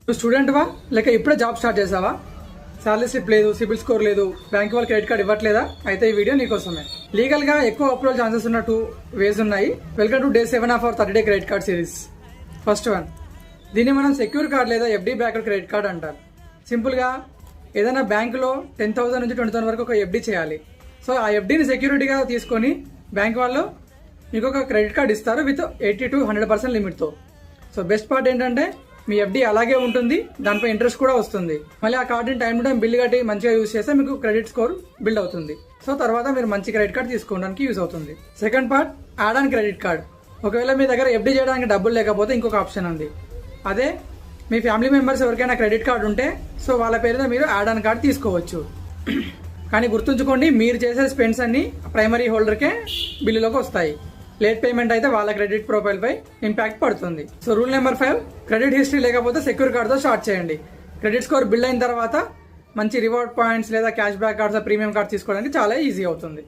నువ్వు స్టూడెంట్వా లేక ఇప్పుడే జాబ్ స్టార్ట్ చేసావా? సాలరీ స్లిప్ లేదు, సిబిల్ స్కోర్ లేదు, బ్యాంక్ వాళ్ళు క్రెడిట్ కార్డ్ ఇవ్వట్లేదా? అయితే ఈ వీడియో నీకోసమే. లీగల్ గా ఎక్కువ అప్రూవల్ ఛాన్సెస్ ఉన్న 2 వేస్ ఉన్నాయి. Welcome to day 7 of our 30 day credit card series. First one, దీన్ని మనం సెక్యూర్ కార్డ్ లేదా ఎఫ్డి బ్యాక్డ్ క్రెడిట్ కార్డ్ అంటారు. సింపుల్ గా ఏదైనా బ్యాంకులో 10,000 నుంచి 20,000 వరకు ఒక ఎఫ్డి చేయాలి. సో ఆ ఎఫ్డిని సెక్యూరిటీగా తీసుకొని బ్యాంక్ వాళ్ళు మీకు ఒక క్రెడిట్ కార్డ్ ఇస్తారు విత్ 80 to 100% లిమిట్తో. సో బెస్ట్ పార్ట్ ఏంటంటే మీ ఎఫ్డి అలాగే ఉంటుంది, దానిపై ఇంట్రెస్ట్ కూడా వస్తుంది. మళ్ళీ ఆ కార్డుని టైం టు టైం బిల్ కట్టి మంచిగా యూజ్ చేస్తే మీకు క్రెడిట్ స్కోర్ బిల్డ్ అవుతుంది. సో తర్వాత మీరు మంచి క్రెడిట్ కార్డ్ తీసుకోవడానికి యూజ్ అవుతుంది. Second part, add on credit card. ఒకవేళ మీ దగ్గర ఎఫ్డి చేయడానికి డబ్బులు లేకపోతే ఇంకొక ఆప్షన్ ఉంది. అదే మీ ఫ్యామిలీ మెంబర్స్ ఎవరికైనా క్రెడిట్ కార్డ్ ఉంటే సో వాళ్ళ పేరున మీరు యాడ్ ఆన్ కార్డ్ తీసుకోవచ్చు. కానీ గుర్తుంచుకోండి, మీరు చేసే స్పెండ్స్ అన్ని ప్రైమరీ హోల్డర్కే బిల్లులోకి వస్తాయి. లేట్ పేమెంట్ అయితే వాళ్ళ క్రెడిట్ ప్రొఫైల్ పై ఇంపాక్ట్ పడుతుంది. So rule number 5, credit history లేకపోతే సెక్యూర్ కార్డ్తో స్టార్ట్ చేయండి. క్రెడిట్ స్కోర్ బిల్డ్ అయిన తర్వాత మంచి రివార్డ్ పాయింట్స్ లేదా cash back cards, premium cards తీసుకోవడానికి చాలా ఈజీ అవుతుంది.